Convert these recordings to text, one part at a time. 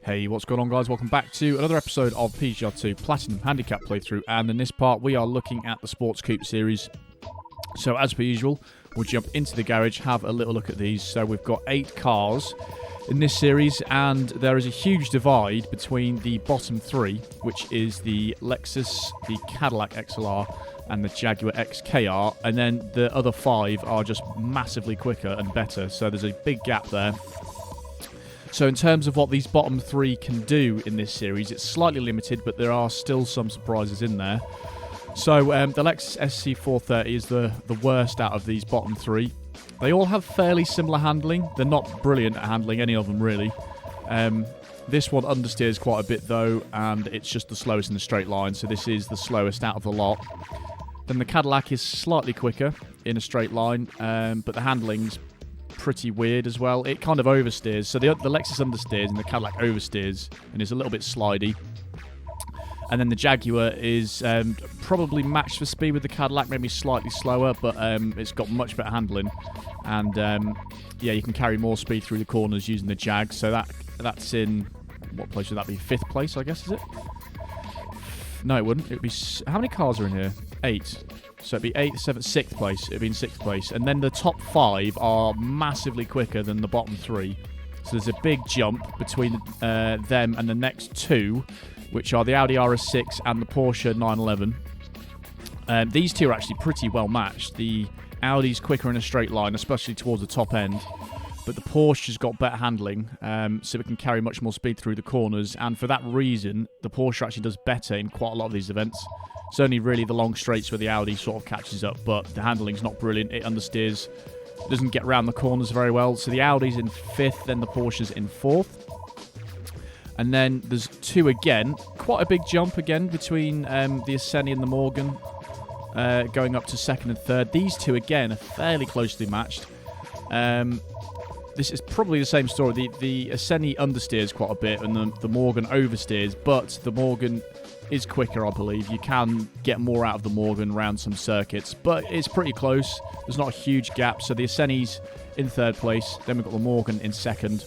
Hey, what's going on, guys? Welcome back to another episode of PGR2 Platinum Handicap playthrough, and in this part we are looking at the Sports Coupe series. So as per usual, we'll jump into the garage, have a little look at these. So we've got 8 cars in this series, and there is a huge divide between the bottom 3, which is the Lexus, the Cadillac XLR, and the Jaguar XKR, and then the other 5 are just massively quicker and better. So there's a big gap there. So in terms of what these bottom 3 can do in this series, it's slightly limited, but there are still some surprises in there. So the Lexus SC430 is the worst out of these bottom 3. They all have fairly similar handling. They're not brilliant at handling, any of them really. This one understeers quite a bit though, and it's just the slowest in the straight line, so this is the slowest out of the lot. Then the Cadillac is slightly quicker in a straight line, but the handling's pretty weird as well. It kind of oversteers. So the Lexus understeers and the Cadillac oversteers and is a little bit slidey. And then the Jaguar is probably matched for speed with the Cadillac, maybe slightly slower, but it's got much better handling. And yeah, you can carry more speed through the corners using the Jag. So that's in, what place would that be? 5th place, I guess, is it? No, it wouldn't. It would be, how many cars are in here? 8. So it'd be 8th, 7th, 6th place. It'd be in 6th place. And then the top 5 are massively quicker than the bottom 3. So there's a big jump between them and the next 2, which are the Audi RS6 and the Porsche 911. These 2 are actually pretty well matched. The Audi's quicker in a straight line, especially towards the top end. But the Porsche's got better handling, so it can carry much more speed through the corners. And for that reason, the Porsche actually does better in quite a lot of these events. It's only really the long straights where the Audi sort of catches up, but the handling's not brilliant. It understeers, doesn't get around the corners very well. So the Audi's in 5th, then the Porsche's in 4th. And then there's 2 again. Quite a big jump again between the Asceni and the Morgan, going up to 2nd and 3rd. These 2 again are fairly closely matched. This is probably the same story. The Asceni understeers quite a bit, and the Morgan oversteers, but the Morgan is quicker, I believe. You can get more out of the Morgan around some circuits, but it's pretty close. There's not a huge gap. So the Asceni's in 3rd place. Then we've got the Morgan in 2nd.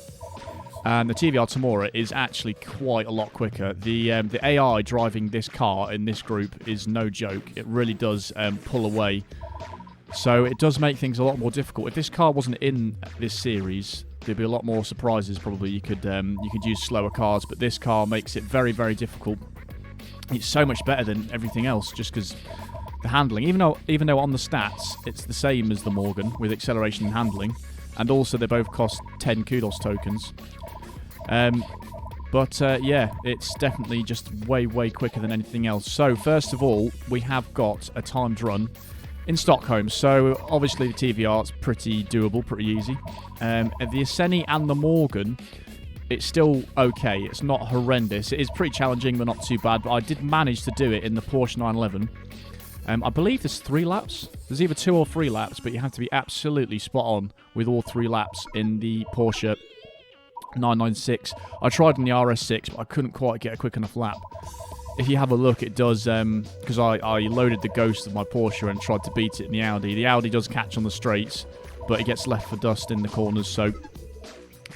And the TVR Tamora is actually quite a lot quicker. The AI driving this car in this group is no joke. It really does pull away. So it does make things a lot more difficult. If this car wasn't in this series, there'd be a lot more surprises probably. You could use slower cars, but this car makes it very, very difficult. It's so much better than everything else just because the handling, even though on the stats it's the same as the Morgan with acceleration and handling, and also they both cost 10 kudos tokens. But yeah, it's definitely just way, way quicker than anything else. So first of all, we have got a timed run in Stockholm. So obviously the TVR is pretty doable, pretty easy. The Asceni and the Morgan, it's still okay. It's not horrendous. It is pretty challenging, but not too bad. But I did manage to do it in the Porsche 911. I believe there's 3 laps. There's either 2 or 3 laps, but you have to be absolutely spot on with all 3 laps in the Porsche 996. I tried in the RS6, but I couldn't quite get a quick enough lap. If you have a look, it does, because I loaded the Ghost of my Porsche and tried to beat it in the Audi. The Audi does catch on the straights, but it gets left for dust in the corners, so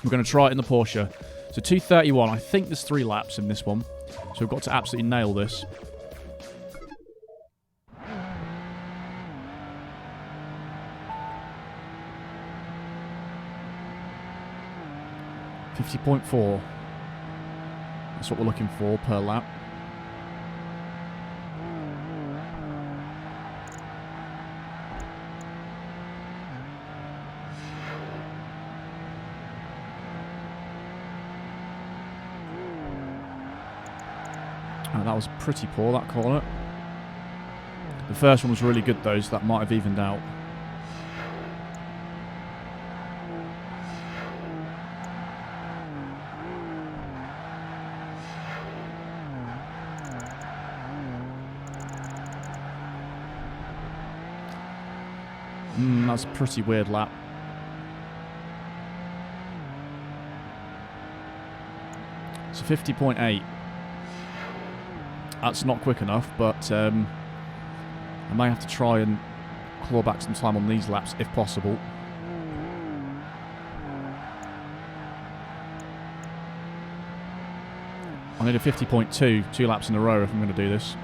we're going to try it in the Porsche. So 2:31, I think there's 3 laps in this one, so we've got to absolutely nail this. .4. That's what we're looking for per lap. Oh, that was pretty poor, that corner. The first one was really good though, so that might have evened out. That's a pretty weird lap. So 50.8. That's not quick enough, but I may have to try and claw back some time on these laps if possible. I need a 50.2, 2 laps in a row if I'm going to do this.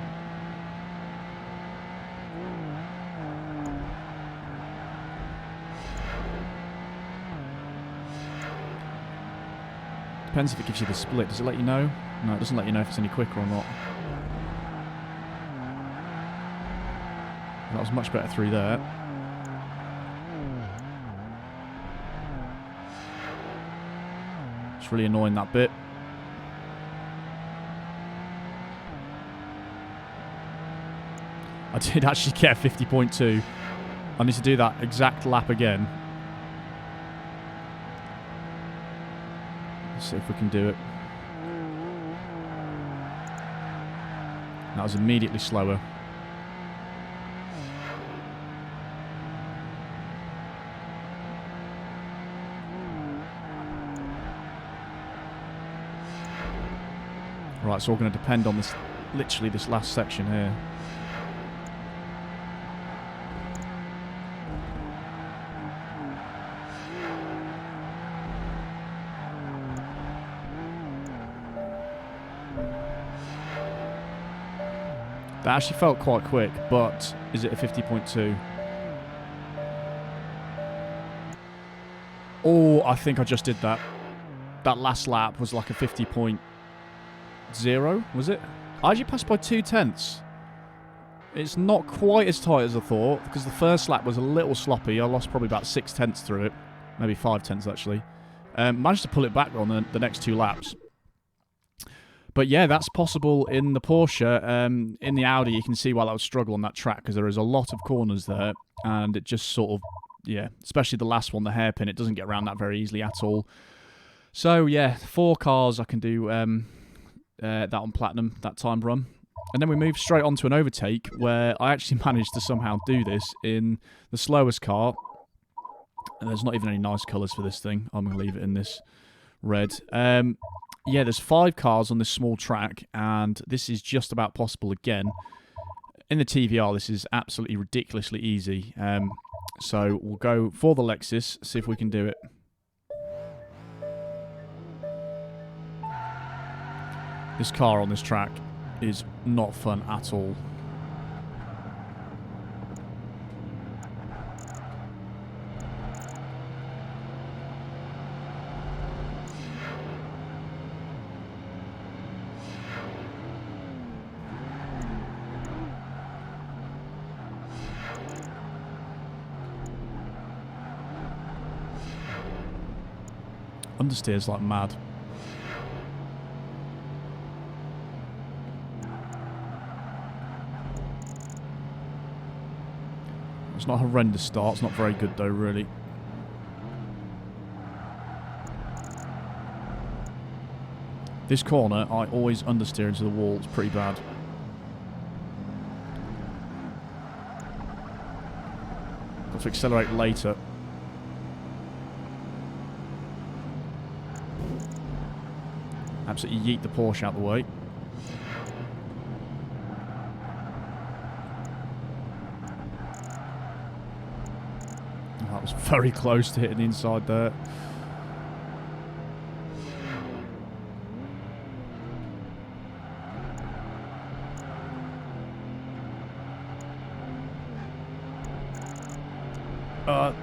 Depends if it gives you the split. Does it let you know? No, it doesn't let you know if it's any quicker or not. That was much better through there. It's really annoying, that bit. I did actually get 50.2. I need to do that exact lap again. Let's see if we can do it. That was immediately slower. Right, so we're going to depend on this, literally this last section here. That actually felt quite quick, but is it a 50.2? Oh, I think I just did that. That last lap was like a 50.0, was it? I actually passed by 2/10. It's not quite as tight as I thought, because the first lap was a little sloppy. I lost probably about 6/10 through it. Maybe 5/10 actually. Managed to pull it back on the next 2 laps. But yeah, that's possible in the Porsche. In the Audi, you can see why that would struggle on that track, because there is a lot of corners there, and it just sort of, yeah, especially the last one, the hairpin, it doesn't get around that very easily at all. So yeah, 4 cars I can do that on Platinum, that time run. And then we move straight on to an overtake, where I actually managed to somehow do this in the slowest car. And there's not even any nice colours for this thing. I'm going to leave it in this red. Yeah, there's 5 cars on this small track, and this is just about possible again. In the TVR, this is absolutely ridiculously easy. So we'll go for the Lexus, see if we can do it. This car on this track is not fun at all. Understeers like mad. It's not a horrendous start. It's not very good though, really. This corner, I always understeer into the wall. It's pretty bad. Got to accelerate later. Absolutely yeet the Porsche out the way. Oh, that was very close to hitting the inside there.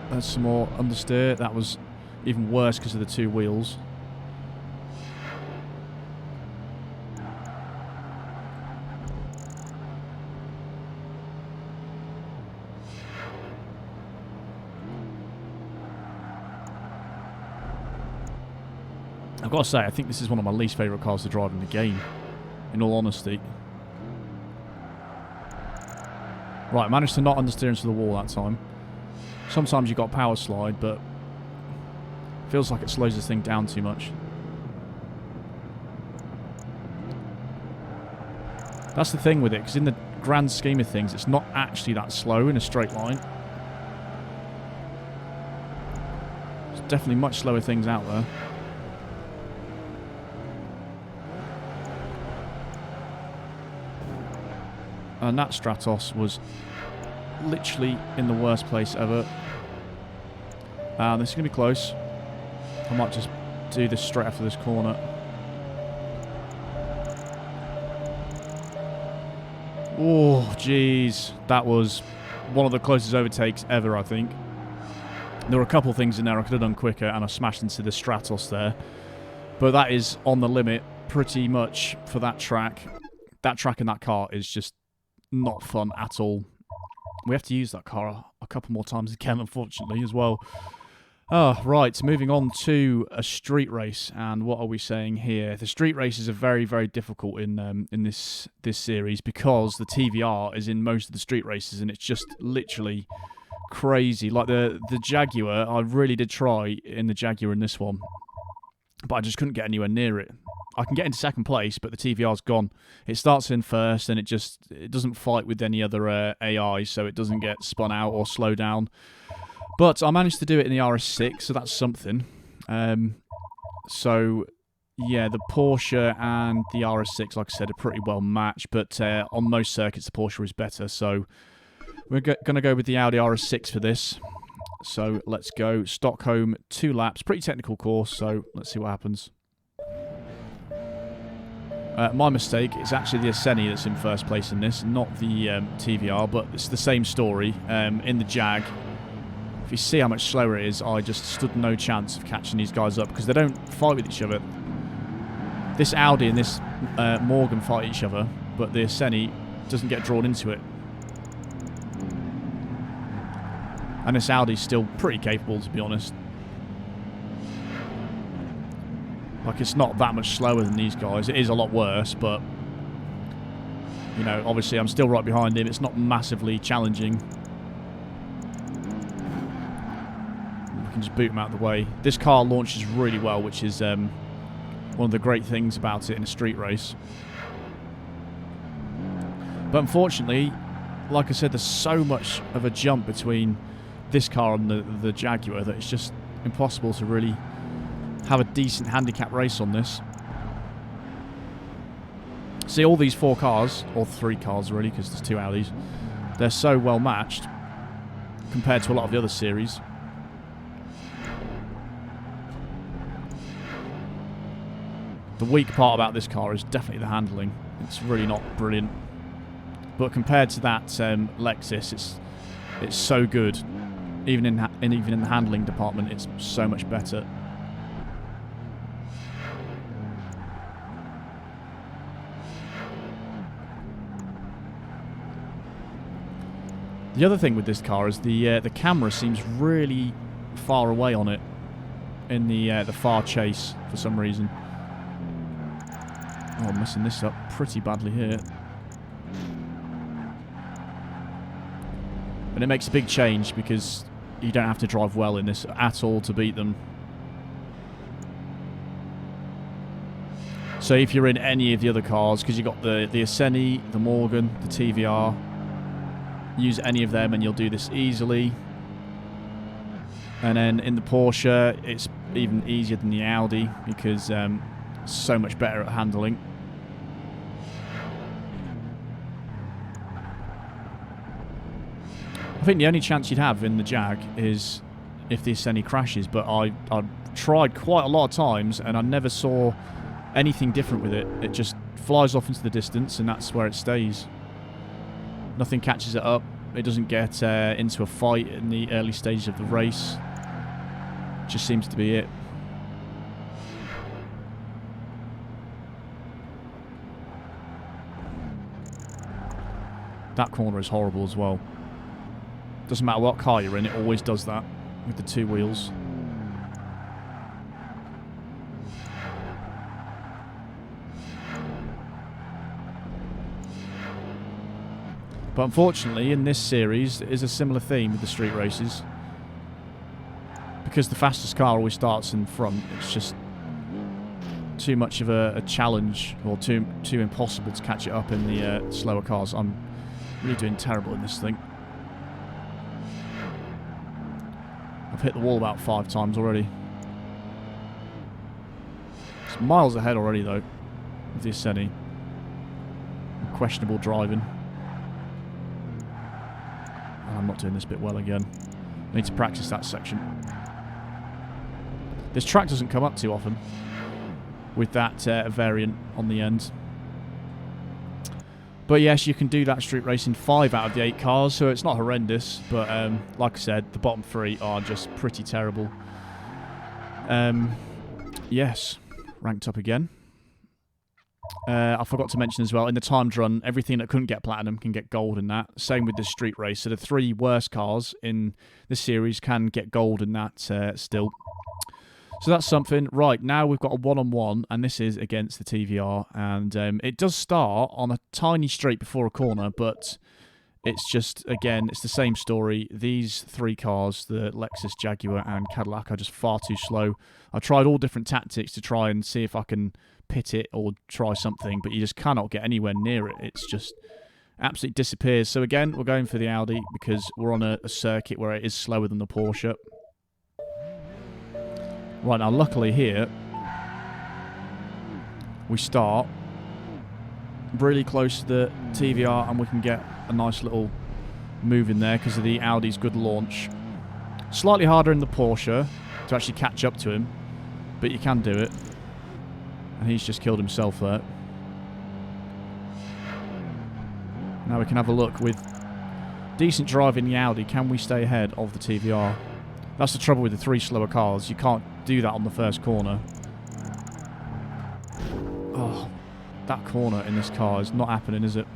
There's some more understeer. That was even worse because of the 2 wheels. I've got to say, I think this is one of my least favourite cars to drive in the game, in all honesty. Right, managed to not understeer into the wall that time. Sometimes you've got power slide, but feels like it slows this thing down too much. That's the thing with it, because in the grand scheme of things, it's not actually that slow in a straight line. There's definitely much slower things out there. And that Stratos was literally in the worst place ever. This is going to be close. I might just do this straight after this corner. Oh, jeez. That was one of the closest overtakes ever, I think. There were a couple of things in there I could have done quicker, and I smashed into the Stratos there. But that is on the limit pretty much for that track. That track and that car is just not fun at all. We have to use that car a couple more times again, unfortunately, as well. Oh, right, moving on to a street race, and what are we saying here? The street races are very, very difficult in this series because the TVR is in most of the street races, and it's just literally crazy. Like the Jaguar, I really did try in the Jaguar in this one, but I just couldn't get anywhere near it. I can get into second place, but the TVR's gone. It starts in first, and it doesn't fight with any other AI, so it doesn't get spun out or slow down. But I managed to do it in the RS6, so that's something. So, yeah, the Porsche and the RS6, like I said, are pretty well matched. But on most circuits, the Porsche is better. So we're going to go with the Audi RS6 for this. So let's go. Stockholm, 2 laps. Pretty technical course, so let's see what happens. My mistake. It's actually the Asceni that's in first place in this, not the TVR. But it's the same story in the Jag. If you see how much slower it is, I just stood no chance of catching these guys up because they don't fight with each other. This Audi and this Morgan fight each other, but the Asceni doesn't get drawn into it. And this Audi's still pretty capable, to be honest. Like, it's not that much slower than these guys. It is a lot worse, but, you know, obviously I'm still right behind him. It's not massively challenging. Can just boot them out of the way. This car launches really well, which is one of the great things about it in a street race. But unfortunately, like I said, there's so much of a jump between this car and the Jaguar that it's just impossible to really have a decent handicap race on this. See, all these 4 cars, or 3 cars really, because there's 2 Audis, they're so well matched compared to a lot of the other series. The weak part about this car is definitely the handling. It's really not brilliant. But compared to that Lexus, it's so good. Even in the handling department, it's so much better. The other thing with this car is the camera seems really far away on it in the far chase for some reason. Oh, I'm messing this up pretty badly here. And it makes a big change because you don't have to drive well in this at all to beat them. So if you're in any of the other cars, because you've got the Asceni, the Morgan, the TVR, use any of them and you'll do this easily. And then in the Porsche, it's even easier than the Audi because so much better at handling. I think the only chance you'd have in the Jag is if the Asceni crashes, but I tried quite a lot of times and I never saw anything different with it. It just flies off into the distance and that's where it stays. Nothing catches it up. It doesn't get into a fight in the early stages of the race. Just seems to be it. That corner is horrible as well. Doesn't matter what car you're in, it always does that with the 2 wheels. But unfortunately, in this series, it is a similar theme with the street races. Because the fastest car always starts in front, it's just too much of a challenge, or too impossible to catch it up in the slower cars. I'm really doing terrible in this thing. I've hit the wall about 5 times already. It's miles ahead already, though, with the Asceni. Questionable driving. And I'm not doing this bit well again. I need to practice that section. This track doesn't come up too often with that variant on the end. But yes, you can do that street race in 5 out of the 8 cars, so it's not horrendous. But like I said, the bottom 3 are just pretty terrible. Yes, ranked up again. I forgot to mention as well, in the timed run, everything that couldn't get platinum can get gold in that. Same with the street race. So the 3 worst cars in this series can get gold in that still. So that's something. Right, now we've got a one-on-one, and this is against the TVR. And it does start on a tiny straight before a corner, but it's just, again, it's the same story. These 3 cars, the Lexus, Jaguar, and Cadillac, are just far too slow. I tried all different tactics to try and see if I can pit it or try something, but you just cannot get anywhere near it. It's just absolutely disappears. So again, we're going for the Audi because we're on a circuit where it is slower than the Porsche. Right, now luckily here we start really close to the TVR and we can get a nice little move in there because of the Audi's good launch. Slightly harder in the Porsche to actually catch up to him, but you can do it. And he's just killed himself there. Now we can have a look with decent drive in the Audi. Can we stay ahead of the TVR? That's the trouble with the 3 slower cars. You can't do that on the first corner. Oh, that corner in this car is not happening, is it?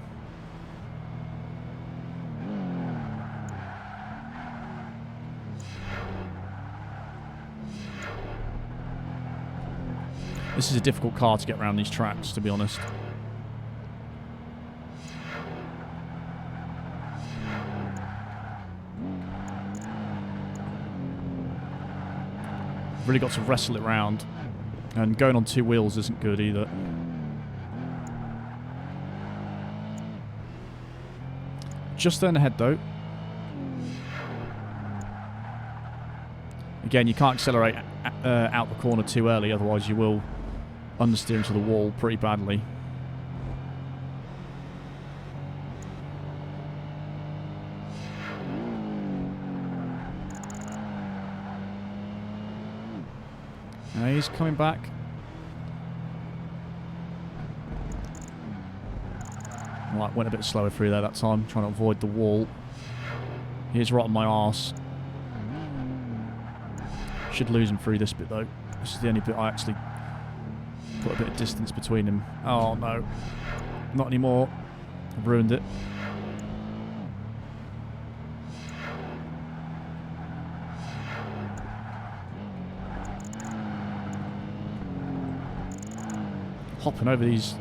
This is a difficult car to get around these tracks, to be honest. Really got to wrestle it round, and going on 2 wheels isn't good either. Just turn ahead though. Again, you can't accelerate out the corner too early, otherwise you will understeer into the wall pretty badly. Now he's coming back. Right, went a bit slower through there that time, trying to avoid the wall. He's right on my arse. Should lose him through this bit though. This is the only bit I actually put a bit of distance between him. Oh no, not anymore. I've ruined it. Hopping over these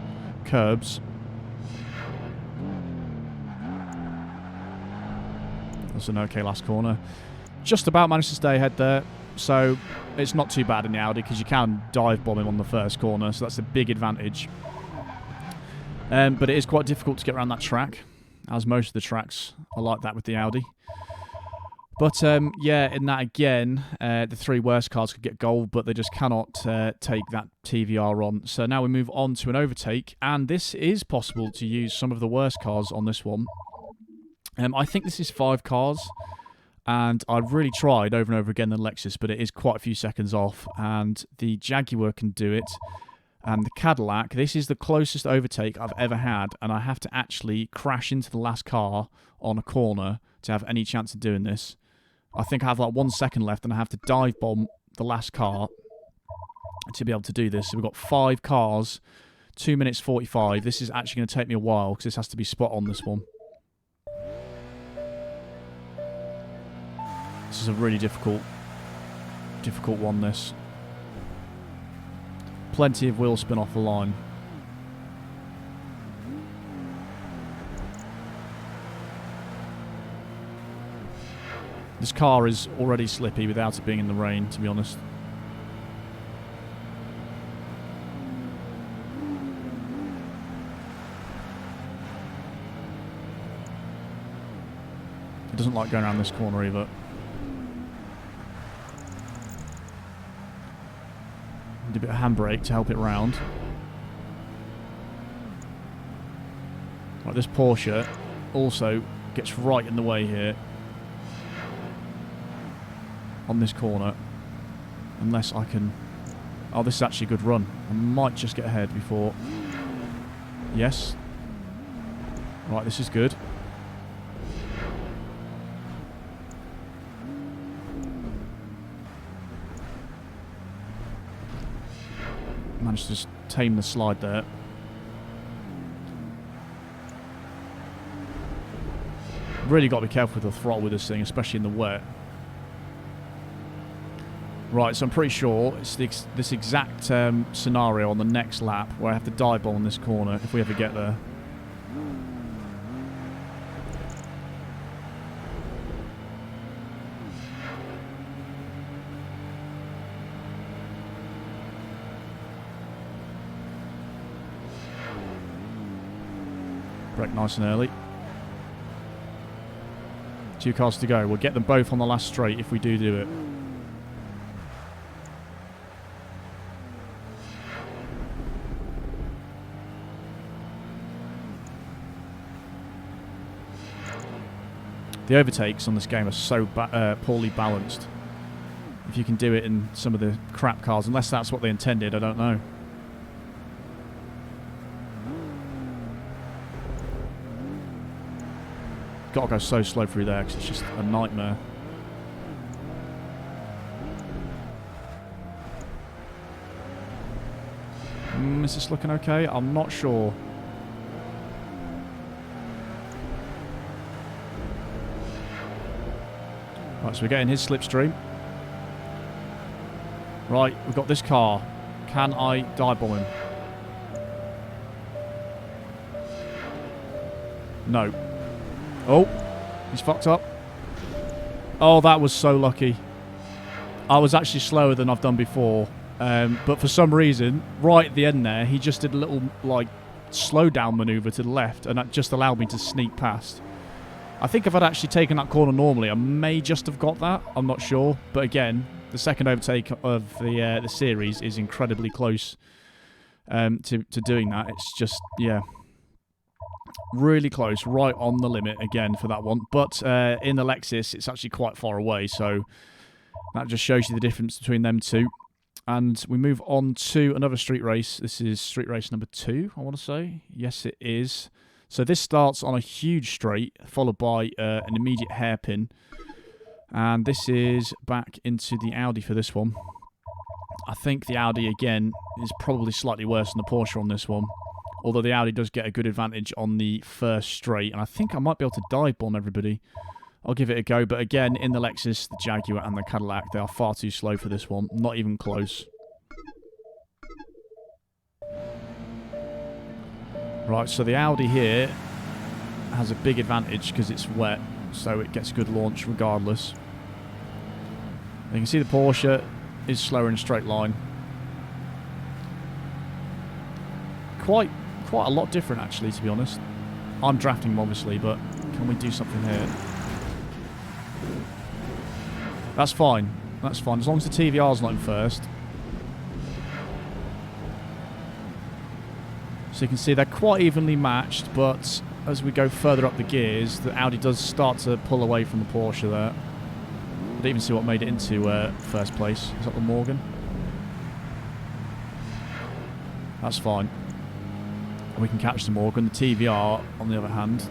curbs. That's an okay last corner. Just about managed to stay ahead there. So it's not too bad in the Audi because you can dive bomb him on the first corner, so that's a big advantage. But it is quite difficult to get around that track, as most of the tracks are like that with the Audi. But yeah, in that again, the 3 worst cars could get gold, but they just cannot take that TVR on. So now we move on to an overtake, and this is possible to use some of the worst cars on this one. I think this is 5 cars. And I've really tried over and over again the Lexus, but it is quite a few seconds off. And the Jaguar can do it. And the Cadillac, this is the closest overtake I've ever had. And I have to actually crash into the last car on a corner to have any chance of doing this. I think I have like 1 second left and I have to dive bomb the last car to be able to do this. So we've got 5 cars, 2 minutes 45. This is actually going to take me a while because this has to be spot on, this one. This is a really difficult one, this. Plenty of wheel spin off the line. This car is already slippy without it being in the rain, to be honest. It doesn't like going around this corner either. Need a bit of handbrake to help it round. Right, this Porsche also gets right in the way here on this corner, unless I can... Oh, this is actually a good run. I might just get ahead before... Yes. Right, this is good. Managed to just tame the slide there. Really got to be careful with the throttle with this thing, especially in the wet. Right, so I'm pretty sure it's this exact scenario on the next lap where I have to dive bomb on this corner if we ever get there. Brake nice and early. 2 cars to go. We'll get them both on the last straight if we do it. The overtakes on this game are so poorly balanced. If you can do it in some of the crap cars, unless that's what they intended, I don't know. Gotta go so slow through there because it's just a nightmare. Is this looking okay? I'm not sure. Right, so we're getting his slipstream. Right, we've got this car. Can I dive bomb him? No. Oh, he's fucked up. Oh, that was so lucky. I was actually slower than I've done before. But for some reason, right at the end there, he just did a little, like, slow down manoeuvre to the left, and that just allowed me to sneak past. I think if I'd actually taken that corner normally, I may just have got that. I'm not sure. But again, the second overtake of the series is incredibly close to doing that. It's just, yeah, really close, right on the limit again for that one. But in the Lexus, it's actually quite far away, so that just shows you the difference between them two. And we move on to another street race. This is street race number 2, I want to say. Yes, it is. So this starts on a huge straight, followed by an immediate hairpin. And this is back into the Audi for this one. I think the Audi, again, is probably slightly worse than the Porsche on this one. Although the Audi does get a good advantage on the first straight. And I think I might be able to dive bomb everybody. I'll give it a go. But again, in the Lexus, the Jaguar and the Cadillac, they are far too slow for this one. Not even close. Right, so the Audi here has a big advantage because it's wet, so it gets a good launch regardless. You can see the Porsche is slower in a straight line. Quite a lot different, actually, to be honest. I'm drafting them, obviously, but can we do something here? That's fine. That's fine. As long as the TVR's not in first. So you can see they're quite evenly matched, but as we go further up the gears, the Audi does start to pull away from the Porsche there. I didn't even see what made it into first place. Is that the Morgan? That's fine. And we can catch the Morgan. The TVR, on the other hand,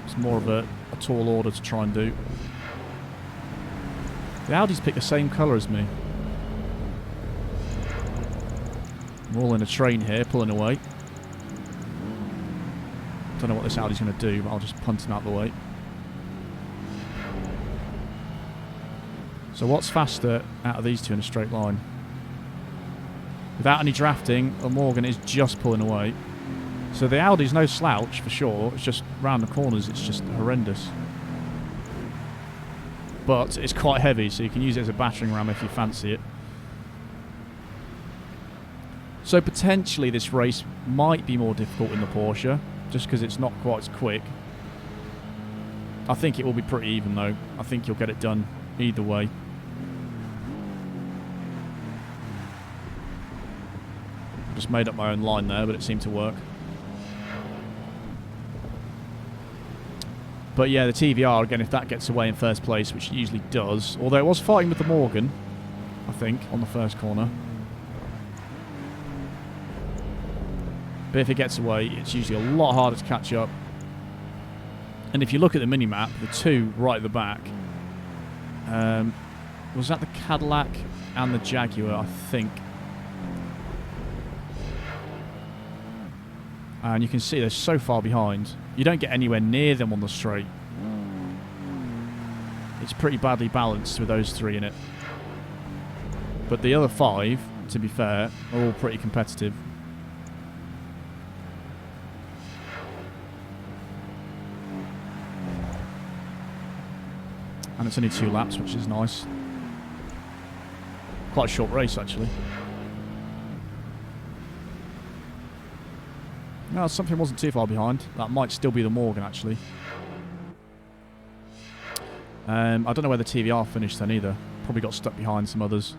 it's more of a tall order to try and do. The Audis pick the same colour as me. We're all in a train here, pulling away. Don't know what this Audi's going to do, but I'll just punt him out of the way. So what's faster out of these two in a straight line? Without any drafting, the Morgan is just pulling away. So the Audi's no slouch, for sure. It's just round the corners, it's just horrendous. But it's quite heavy, so you can use it as a battering ram if you fancy it. So potentially this race might be more difficult in the Porsche, just because it's not quite as quick. I think it will be pretty even though. I think you'll get it done either way. Just made up my own line there, but it seemed to work. But yeah, the TVR, again, if that gets away in first place, which it usually does, although it was fighting with the Morgan, I think, on the first corner. But if it gets away, it's usually a lot harder to catch up. And if you look at the mini-map, the two right at the back, was that the Cadillac and the Jaguar, I think. And you can see they're so far behind. You don't get anywhere near them on the straight. It's pretty badly balanced with those three in it. But the other five, to be fair, are all pretty competitive. And it's only 2 laps, which is nice. Quite a short race, actually. No, something wasn't too far behind. That might still be the Morgan, actually. I don't know where the TVR finished then either. Probably got stuck behind some others.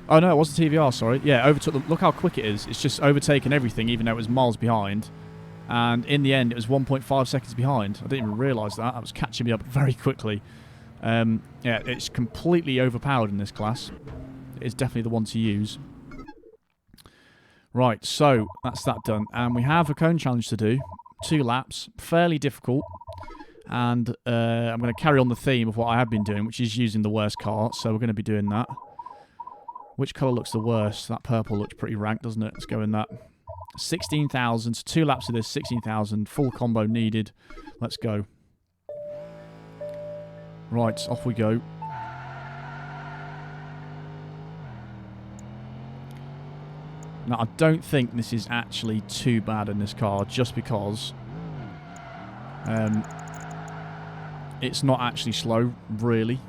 Oh no, it was the TVR, sorry. Yeah, overtook the, look how quick it is. It's just overtaken everything, even though it was miles behind. And in the end, it was 1.5 seconds behind. I didn't even realise that. That was catching me up very quickly. Yeah, it's completely overpowered in this class. It is definitely the one to use. Right, so that's that done. And we have a cone challenge to do. 2 laps. Fairly difficult. And I'm going to carry on the theme of what I have been doing, which is using the worst car. So we're going to be doing that. Which colour looks the worst? That purple looks pretty rank, doesn't it? Let's go in that. 16,000. So 2 laps of this, 16,000. Full combo needed. Let's go. Right, off we go. Now, I don't think this is actually too bad in this car, just because it's not actually slow, really.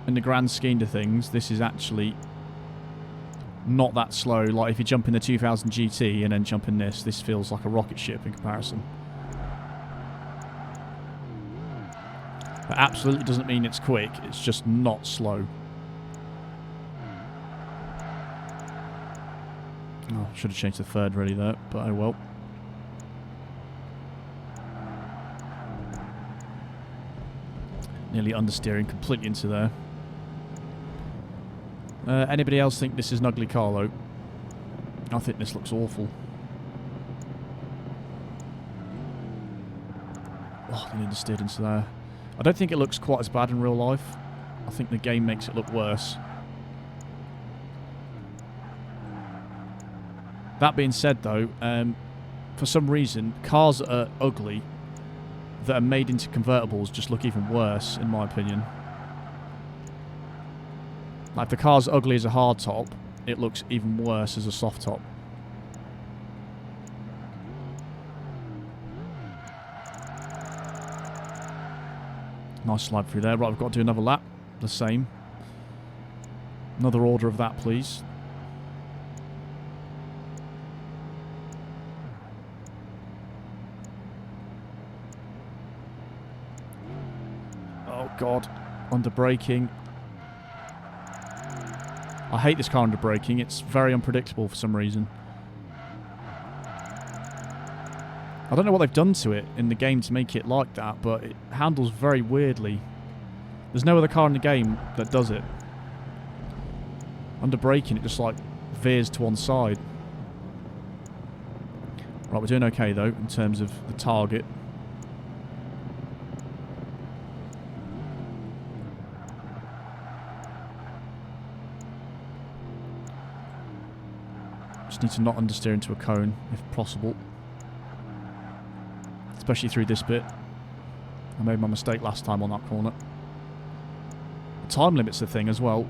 In the grand scheme of things, this is actually not that slow. Like, if you jump in the 2000 GT and then jump in this feels like a rocket ship in comparison. That absolutely doesn't mean it's quick, it's just not slow. Oh, should have changed the third really there, but oh well. Nearly understeering completely into there. Anybody else think this is an ugly car though? I think this looks awful. Oh, they understeered into there. I don't think it looks quite as bad in real life. I think the game makes it look worse. That being said though, for some reason, cars that are ugly, that are made into convertibles, just look even worse, in my opinion. Like, if the car's ugly as a hard top, it looks even worse as a soft top. Nice slide through there. Right, we've got to do another lap. The same. Another order of that, please. Oh, God. Under braking. I hate this car under braking. It's very unpredictable for some reason. I don't know what they've done to it in the game to make it like that, but it handles very weirdly. There's no other car in the game that does it. Under braking, it just like veers to one side. Right, we're doing okay though in terms of the target. Just need to not understeer into a cone if possible. Especially through this bit. I made my mistake last time on that corner. The time limit's the thing as well.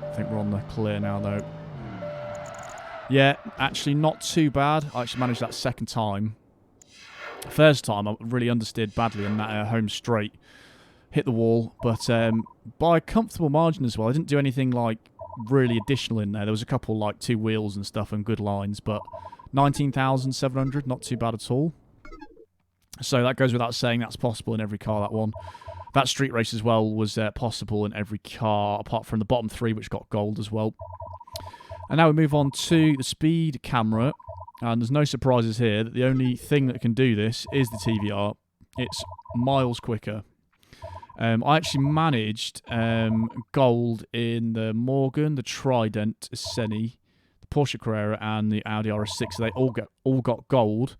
I think we're on the clear now though. Yeah, actually not too bad. I actually managed that second time. First time I really understeered badly in that home straight. Hit the wall, but by a comfortable margin as well. I didn't do anything like really additional in there. There was a couple like 2 wheels and stuff and good lines, but 19,700, not too bad at all. So that goes without saying, that's possible in every car, that one. That street race as well was possible in every car, apart from the bottom 3, which got gold as well. And now we move on to the speed camera, and there's no surprises here that the only thing that can do this is the TVR. It's miles quicker. I actually managed gold in the Morgan, the Trident, Asceni, the Porsche Carrera, and the Audi RS6. So they all got gold.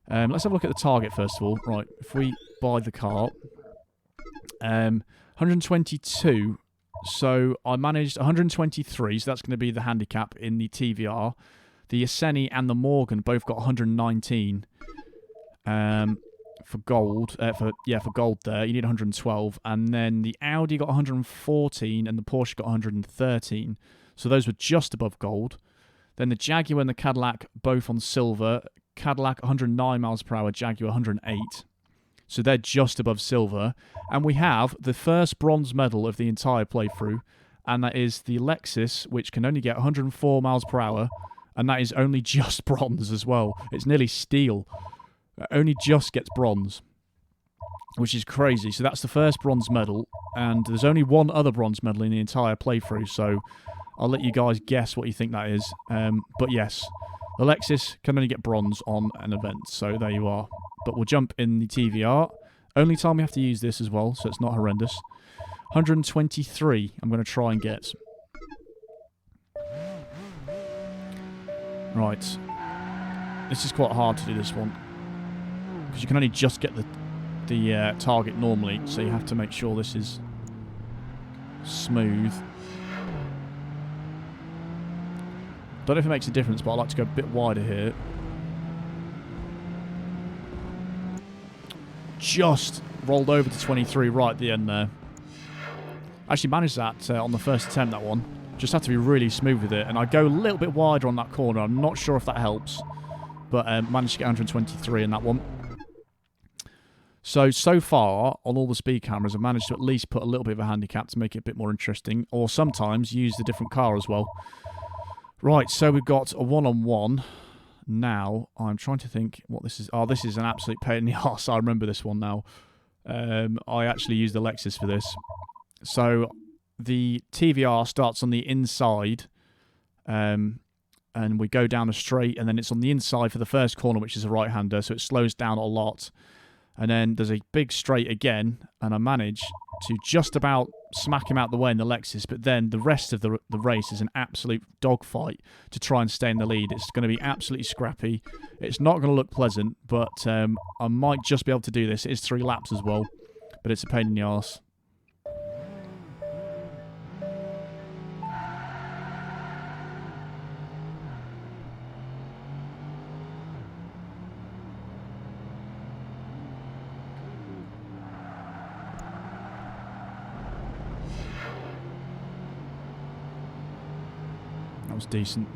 Let's have a look at the target first of all. Right, if we buy the car, 122. So I managed 123. So that's going to be the handicap in the TVR. The Asceni and the Morgan both got 119. For gold, for gold there, you need 112, and then the Audi got 114, and the Porsche got 113. So those were just above gold. Then the Jaguar and the Cadillac both on silver. Cadillac 109 miles per hour, Jaguar 108. So they're just above silver, and we have the first bronze medal of the entire playthrough, and that is the Lexus, which can only get 104 miles per hour, and that is only just bronze as well. It's nearly steel. It only just gets bronze, which is crazy. So that's the first bronze medal, and there's only one other bronze medal in the entire playthrough, so I'll let you guys guess what you think that is. But yes, the Lexus can only get bronze on an event, so there you are. But we'll jump in the TVR. Only time we have to use this as well, so it's not horrendous. 123 I'm going to try and get. Right. This is quite hard to do, this one, because you can only just get the target normally, so you have to make sure this is smooth. Don't know if it makes a difference, but I like to go a bit wider here. Just rolled over to 23 right at the end there. Actually managed that on the first attempt, that one. Just had to be really smooth with it, and I go a little bit wider on that corner. I'm not sure if that helps, but managed to get 123 in that one. So far, on all the speed cameras, I've managed to at least put a little bit of a handicap to make it a bit more interesting, or sometimes use the different car as well. Right, so we've got a one-on-one. Now, I'm trying to think what this is. Oh, this is an absolute pain in the arse. I remember this one now. I actually used the Lexus for this. So, the TVR starts on the inside, and we go down a straight, and then it's on the inside for the first corner, which is a right-hander, so it slows down a lot. And then there's a big straight again, and I manage to just about smack him out the way in the Lexus, but then the rest of the race is an absolute dogfight to try and stay in the lead. It's going to be absolutely scrappy. It's not going to look pleasant, but I might just be able to do this. It is 3 laps as well, but it's a pain in the arse. That was decent.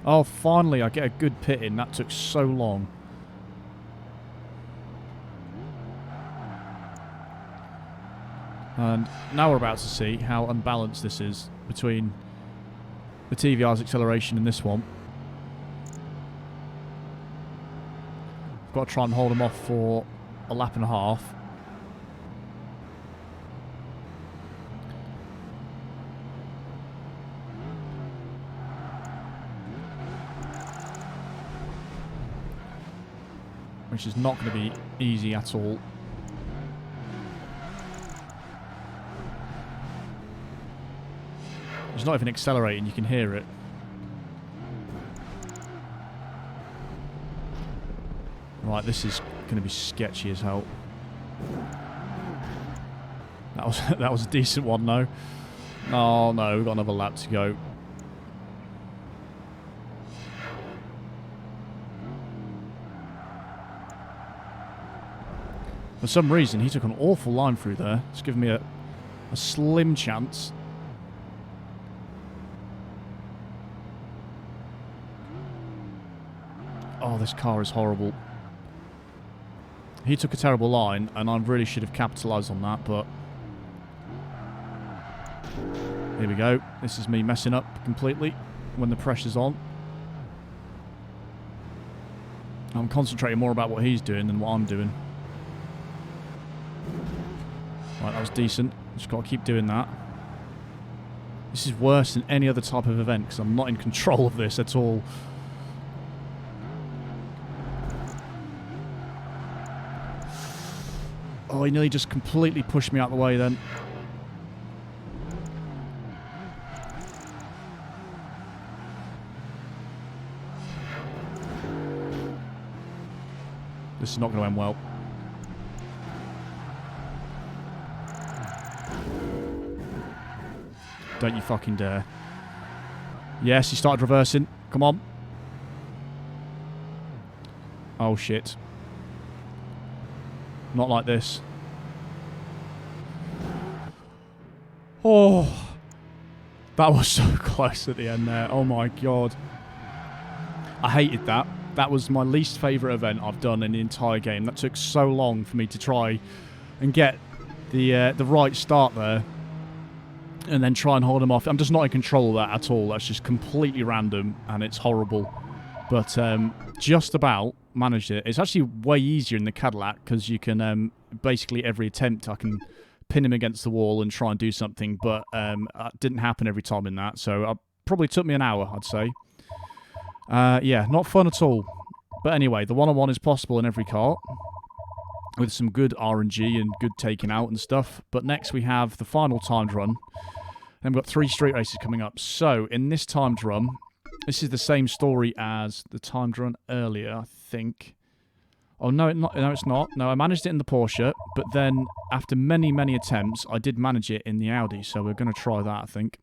Oh, finally I get a good pit in. That took so long. And now we're about to see how unbalanced this is between the TVR's acceleration and this one. I've got to try and hold him off for a lap and a half. Which is not going to be easy at all. It's not even accelerating, you can hear it. Right, this is going to be sketchy as hell. That was a decent one, though. Oh no, we've got another lap to go. For some reason, he took an awful line through there. It's given me a slim chance. Oh, this car is horrible. He took a terrible line, and I really should have capitalised on that, but... Here we go. This is me messing up completely when the pressure's on. I'm concentrating more about what he's doing than what I'm doing. Right, that was decent. Just got to keep doing that. This is worse than any other type of event, because I'm not in control of this at all. Oh, he nearly just completely pushed me out of the way then. This is not going to end well. Don't you fucking dare. Yes, he started reversing. Come on. Oh, shit. Not like this. Oh. That was so close at the end there. Oh, my God. I hated that. That was my least favourite event I've done in the entire game. That took so long for me to try and get the right start there. And then try and hold him off. I'm just not in control of that at all. That's just completely random, and it's horrible. But just about managed it. It's actually way easier in the Cadillac, because you can, basically every attempt, I can pin him against the wall and try and do something. But it didn't happen every time in that. So it probably took me an hour, I'd say. Yeah, not fun at all. But anyway, the one-on-one is possible in every kart, with some good RNG and good taking out and stuff. But next we have the final timed run. Then we've got 3 street races coming up. So, in this timed run, this is the same story as the timed run earlier, I think. Oh, no, it's not. No, I managed it in the Porsche, but then, after many, many attempts, I did manage it in the Audi. So, we're going to try that, I think.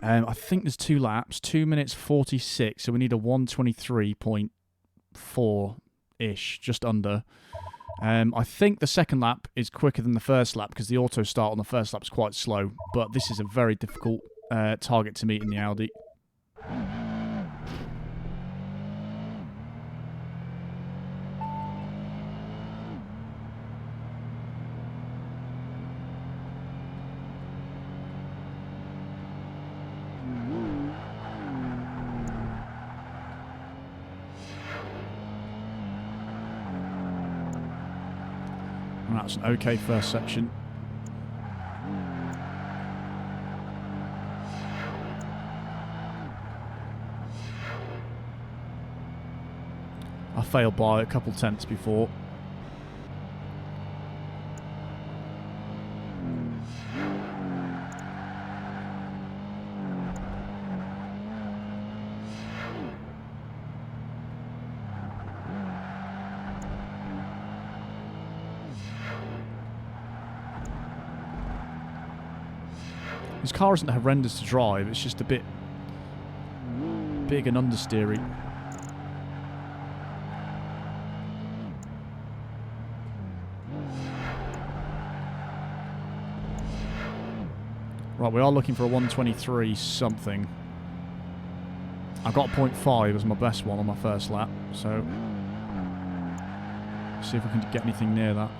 I think there's 2 laps, 2 minutes 46, so we need a 1:23.4-ish, just under. I think the second lap is quicker than the first lap, because the auto start on the first lap is quite slow, but this is a very difficult target to meet in the Audi. That's an okay first section. I failed by a couple tenths before. This car isn't horrendous to drive, it's just a bit big and understeery. Right, we are looking for a 1:23 something. I got 0.5 as my best one on my first lap, so see if we can get anything near that.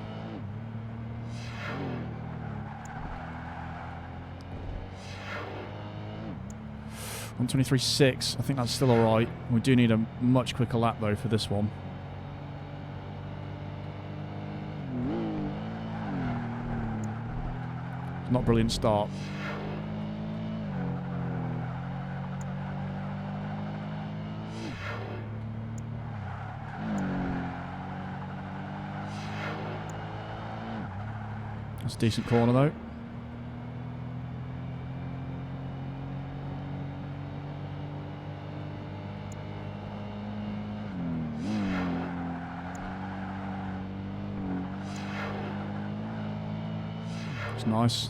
1:23.6, I think that's still alright. We do need a much quicker lap though for this one. Not a brilliant start. That's a decent corner though. It's nice.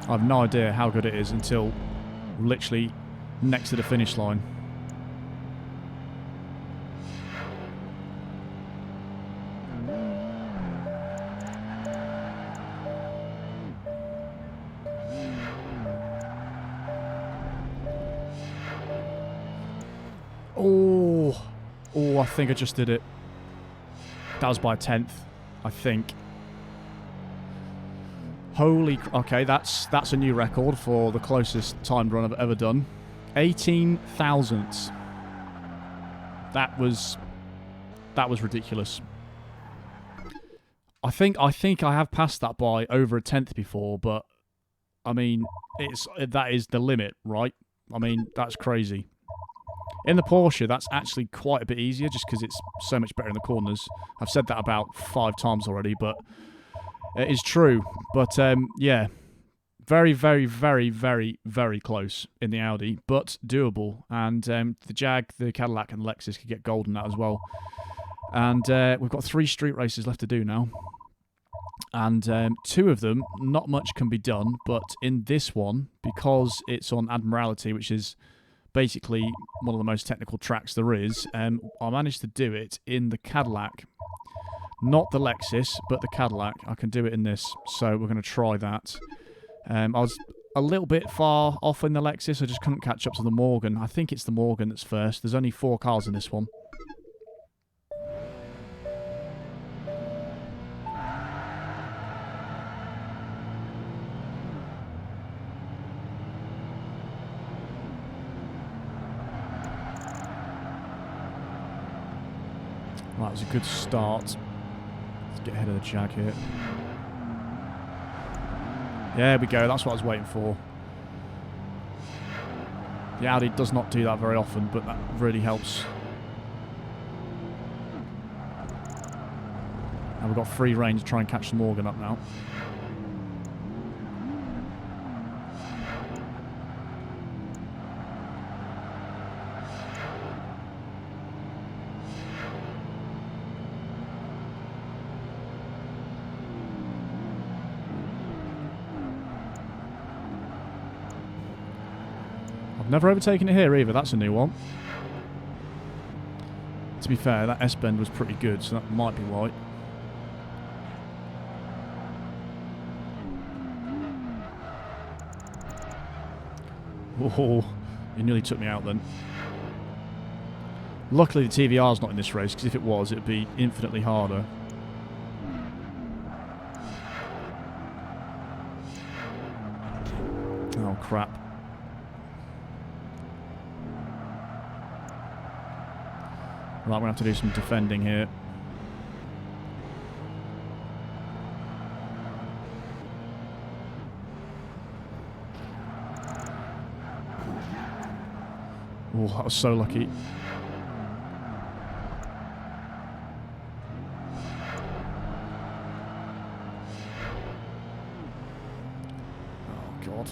I have no idea how good it is until literally next to the finish line. Oh, I think I just did it. That was by a tenth, I think. Holy... Okay, that's a new record for the closest timed run I've ever done. 18 thousandths. That was ridiculous. I think I have passed that by over a tenth before, but I mean, that is the limit, right? I mean, that's crazy. In the Porsche, that's actually quite a bit easier, just because it's so much better in the corners. I've said that about 5 times already, but it is true. But yeah, very, very, very, very, very close in the Audi, but doable. And the Jag, the Cadillac, and the Lexus could get gold in that as well. And we've got 3 street races left to do now. And 2 of them, not much can be done, but in this one, because it's on Admiralty, which is basically one of the most technical tracks there is, I managed to do it in the Cadillac. Not the Lexus, but the Cadillac. I can do it in this, so we're going to try that. I was a little bit far off in the Lexus, I just couldn't catch up to the Morgan. I think it's the Morgan that's first. There's only 4 cars in this one. Right, that was a good start. Let's get ahead of the Jag here. There we go, that's what I was waiting for. The Audi does not do that very often, but that really helps. And we've got free rein to try and catch the Morgan up now. Never overtaken it here either, that's a new one. To be fair, that S-bend was pretty good, so that might be why. Oh, he nearly took me out then. Luckily the TVR's not in this race, because if it was, it would be infinitely harder. Oh, crap. Right, we're going to have to do some defending here. Oh, that was so lucky. Oh, God.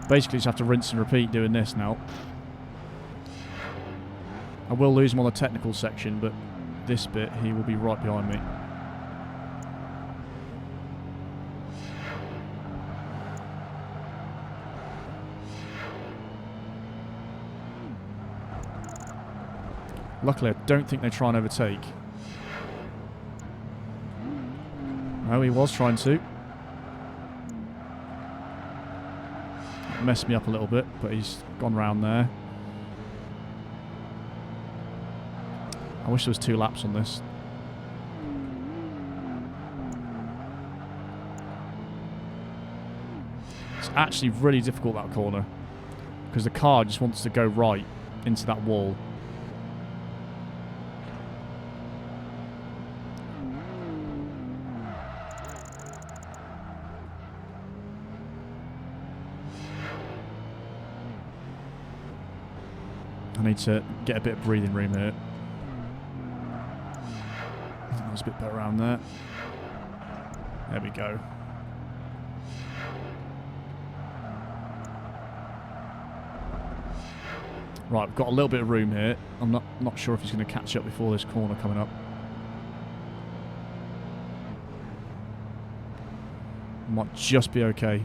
Basically just have to rinse and repeat doing this now. I will lose him on the technical section, but this bit he will be right behind me. Luckily I don't think they try and overtake. No, he was trying to. Messed me up a little bit, but he's gone round there. I wish there was 2 laps on this. It's actually really difficult, that corner, because the car just wants to go right into that wall. I need to get a bit of breathing room here. I think that was a bit better around there. There we go. Right, we've got a little bit of room here. I'm not sure if he's going to catch up before this corner coming up. Might just be okay.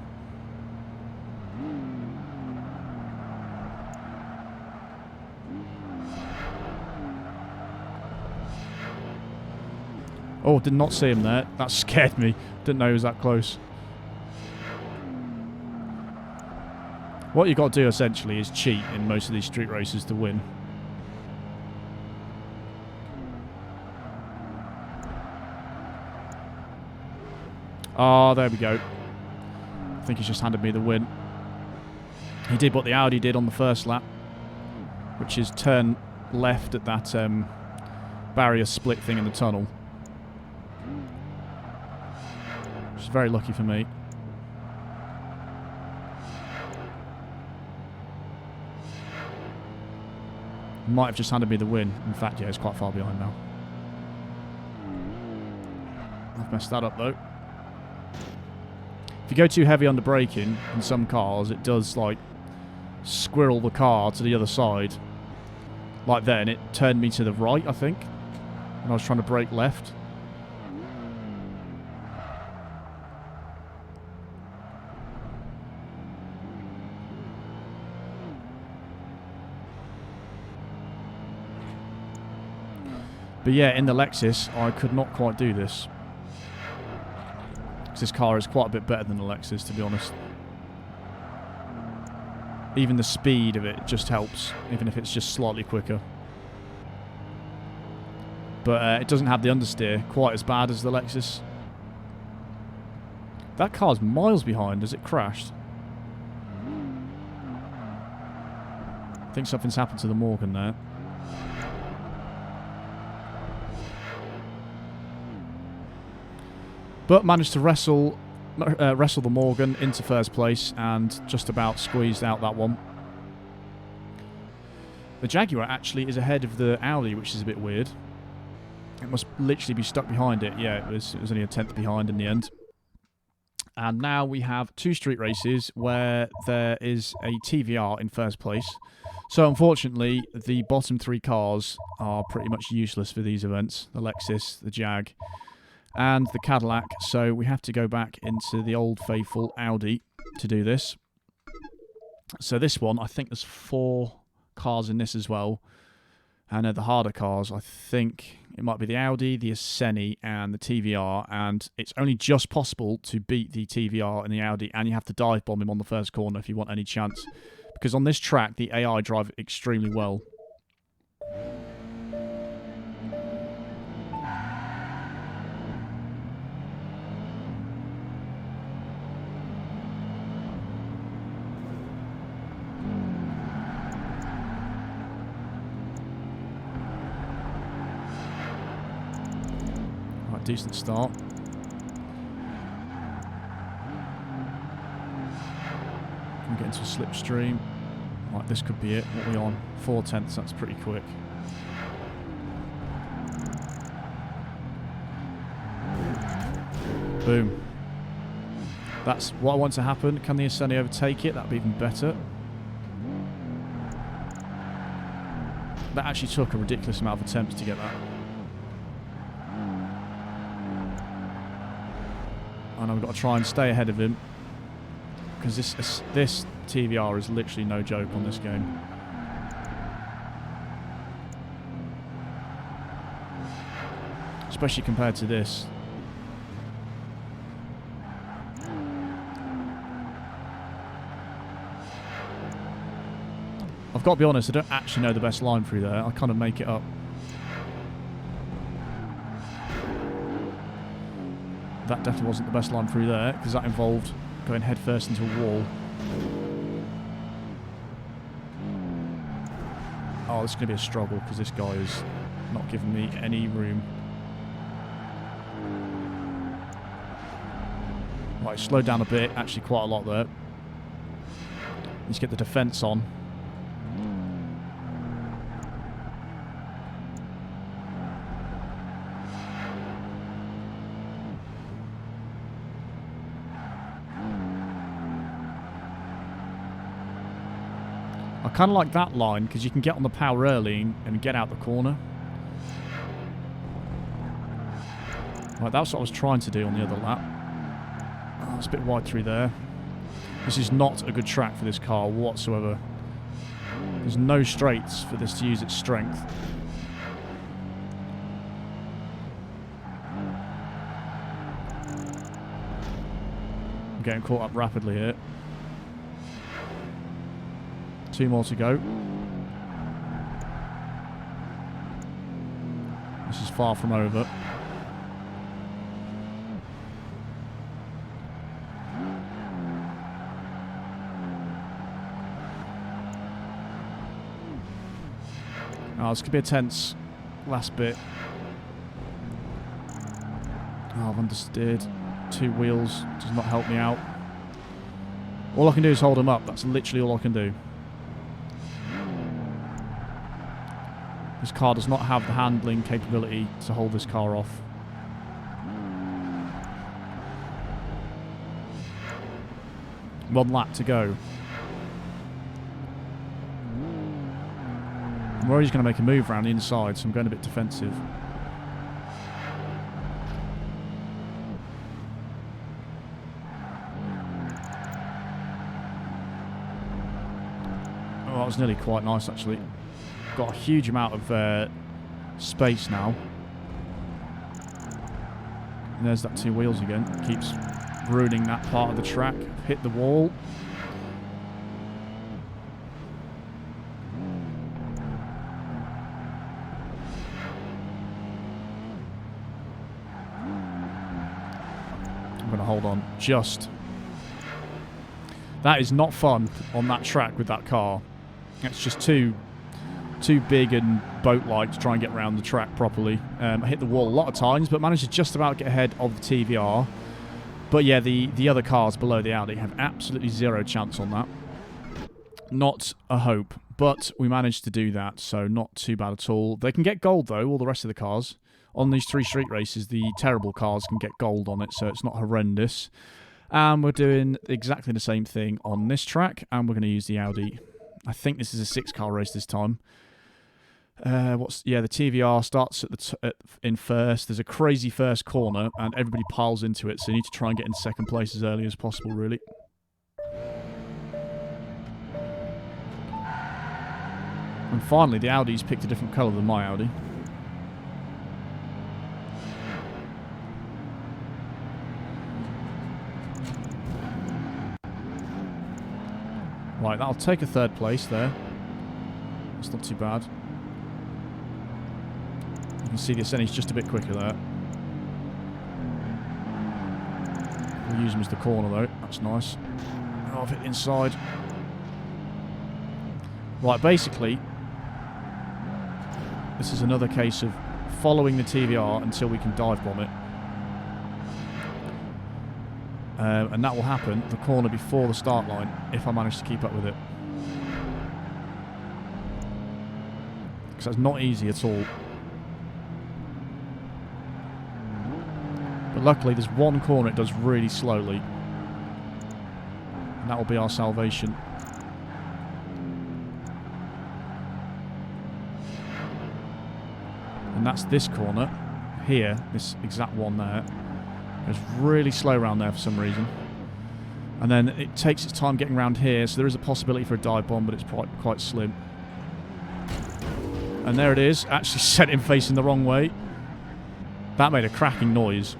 Oh, did not see him there. That scared me. Didn't know he was that close. What you've got to do, essentially, is cheat in most of these street races to win. Oh, there we go. I think he's just handed me the win. He did what the Audi did on the first lap, which is turn left at that barrier split thing in the tunnel. Which is very lucky for me. Might have just handed me the win. In fact, yeah, it's quite far behind now. I've messed that up though. If you go too heavy on the braking in some cars, it does like squirrel the car to the other side. Like then, it turned me to the right, I think, when I was trying to brake left. But yeah, in the Lexus, I could not quite do this. Because this car is quite a bit better than the Lexus, to be honest. Even the speed of it just helps, even if it's just slightly quicker. But it doesn't have the understeer quite as bad as the Lexus. That car's miles behind. Has it crashed? I think something's happened to the Morgan there. But managed to wrestle the Morgan into first place and just about squeezed out that one. The Jaguar actually is ahead of the Audi, which is a bit weird. It must literally be stuck behind it. Yeah, it was only a tenth behind in the end. And now we have 2 street races where there is a TVR in first place. So unfortunately, the bottom 3 cars are pretty much useless for these events. The Lexus, the Jag, and the Cadillac, so we have to go back into the old faithful Audi to do this. So this one, I think there's 4 cars in this as well, and the harder cars, I think it might be the Audi, the Asceni, and the TVR, and it's only just possible to beat the TVR and the Audi, and you have to dive bomb him on the first corner if you want any chance, because on this track, the AI drive extremely well. Decent start. Can we get into a slipstream? Right, this could be it. What are we on? 4/10, that's pretty quick. Boom. That's what I want to happen. Can the Asceni overtake it? That'd be even better. That actually took a ridiculous amount of attempts to get that. And I've got to try and stay ahead of him, because this TVR is literally no joke on this game. Especially compared to this. I've got to be honest, I don't actually know the best line through there. I kind of make it up. That definitely wasn't the best line through there, because that involved going headfirst into a wall. Oh, this is going to be a struggle, because this guy is not giving me any room. Right, slowed down a bit, actually quite a lot there. Let's get the defence on. I kind of like that line because you can get on the power early and get out the corner. Right, that's what I was trying to do on the other lap. Oh, it's a bit wide through there. This is not a good track for this car whatsoever. There's no straights for this to use its strength. I'm getting caught up rapidly here. 2 more to go. This is far from over. Oh, this could be a tense last bit. Oh, I've understeered. 2 wheels does not help me out. All I can do is hold him up. That's literally all I can do. This car does not have the handling capability to hold this car off. One lap to go. I'm worried he's going to make a move around the inside, so I'm going a bit defensive. Oh, that was nearly quite nice, actually. Got a huge amount of space now. And there's that 2 wheels again. Keeps ruining that part of the track. Hit the wall. I'm going to hold on. Just. That is not fun on that track with that car. It's just too big and boat-like to try and get around the track properly. I hit the wall a lot of times, but managed to just about get ahead of the TVR. But yeah, the other cars below the Audi have absolutely zero chance on that. Not a hope. But we managed to do that, so not too bad at all. They can get gold, though, all the rest of the cars. On these 3 street races, the terrible cars can get gold on it, so it's not horrendous. And we're doing exactly the same thing on this track, and we're going to use the Audi. I think this is a 6-car race this time. The TVR starts in first. There's a crazy first corner, and everybody piles into it, so you need to try and get in second place as early as possible, really. And finally, the Audi's picked a different colour than my Audi. Right, that'll take a 3rd place there. That's not too bad. You can see the Asceni's just a bit quicker there. We'll use him as the corner though. That's nice. Oh, I've hit inside. Right, basically, this is another case of following the TVR until we can dive bomb it. And that will happen the corner before the start line if I manage to keep up with it. Because that's not easy at all. But luckily there's one corner it does really slowly. And that will be our salvation. And that's this corner here, this exact one there. It's really slow around there for some reason. And then it takes its time getting around here, so there is a possibility for a dive bomb, but it's quite slim. And there it is, actually sent him facing the wrong way. That made a cracking noise.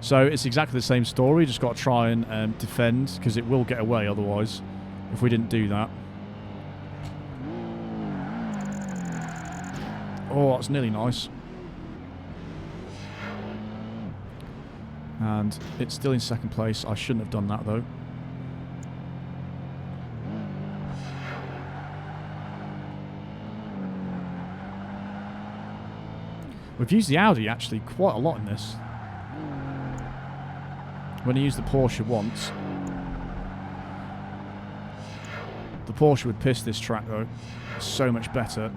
So it's exactly the same story, just got to try and defend, because it will get away otherwise, if we didn't do that. Oh, that's nearly nice. And it's still in second place. I shouldn't have done that, though. We've used the Audi, actually, quite a lot in this. When I used the Porsche once. The Porsche would piss this track, though. It's so much better.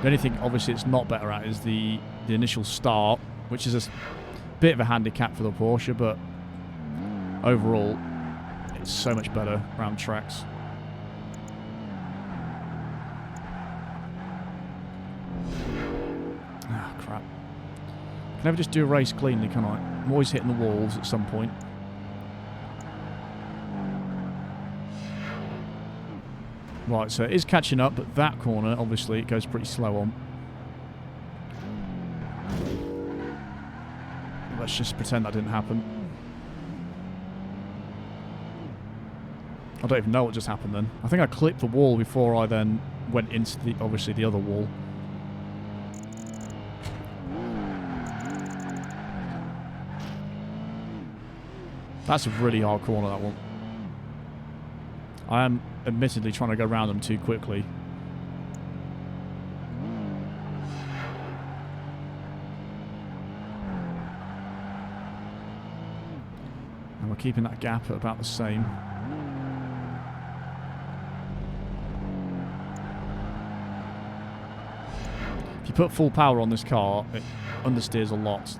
The only thing, obviously, it's not better at is the initial start, which is a bit of a handicap for the Porsche, but overall, it's so much better around tracks. Ah, crap. I can never just do a race cleanly, can I? I'm always hitting the walls at some point. Right, so it is catching up, but that corner, obviously, it goes pretty slow on. Let's just pretend that didn't happen. I don't even know what just happened then. I think I clipped the wall before I then went into the, obviously, the other wall. That's a really hard corner, that one. I am admittedly trying to go around them too quickly. And we're keeping that gap at about the same. If you put full power on this car, it understeers a lot.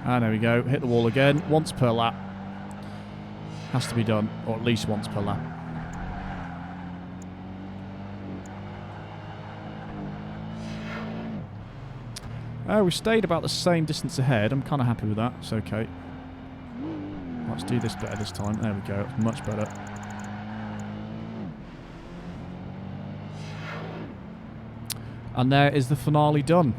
And there we go, hit the wall again, once per lap. Has to be done, or at least once per lap. We stayed about the same distance ahead. I'm kind of happy with that. It's okay. Let's do this better this time. There we go. It's much better. And there is the finale done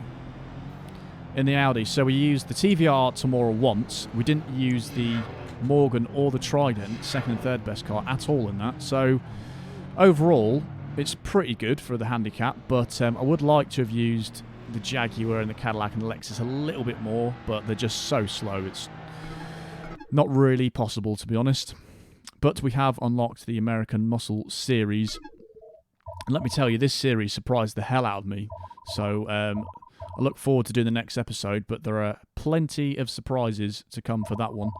in the Audi. So we used the TVR Tomorrow once. We didn't use the Morgan or the Trident, second and third best car, at all in that. So overall, it's pretty good for the handicap. But I would like to have used the Jaguar and the Cadillac and the Lexus a little bit more, but they're just so slow. It's not really possible, to be honest. But we have unlocked the American Muscle Series. And let me tell you, this series surprised the hell out of me. So I look forward to doing the next episode, but there are plenty of surprises to come for that one.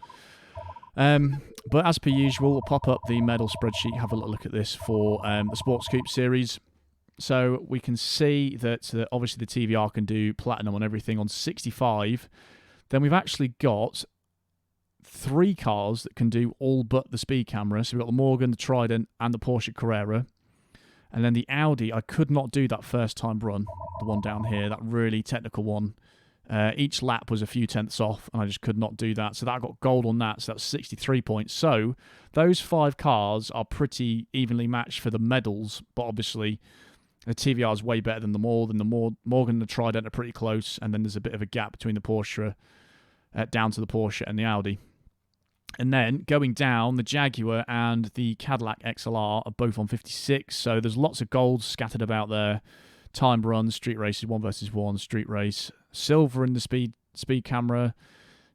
But as per usual, we'll pop up the medal spreadsheet, have a little look at this for the Sports Coupe series. So we can see that obviously the TVR can do platinum on everything on 65. Then we've actually got 3 cars that can do all but the speed camera. So we've got the Morgan, the Trident, and the Porsche Carrera. And then the Audi, I could not do that first time run, the one down here, that really technical one. Each lap was a few tenths off, and I just could not do that. So that got gold on that, so that's 63 points. So those 5 cars are pretty evenly matched for the medals, but obviously the TVR is way better than the Morgan. The Morgan and the Trident are pretty close, and then there's a bit of a gap between the Porsche, down to the Porsche and the Audi. And then going down, the Jaguar and the Cadillac XLR are both on 56, so there's lots of golds scattered about there. Timed runs, street races, 1 versus 1, street race. Silver in the speed camera.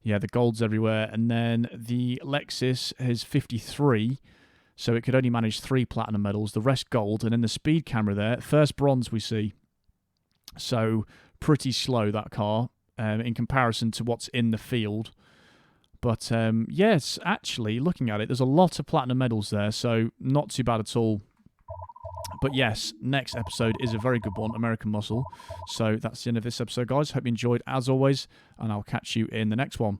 Yeah, the gold's everywhere. And then the Lexus has 53, so it could only manage 3 platinum medals, the rest gold. And then the speed camera there, first bronze we see. So pretty slow, that car, in comparison to what's in the field. But yes, actually, looking at it, there's a lot of platinum medals there, so not too bad at all. But yes, next episode is a very good one, American Muscle. So that's the end of this episode, guys. Hope you enjoyed, as always, and I'll catch you in the next one.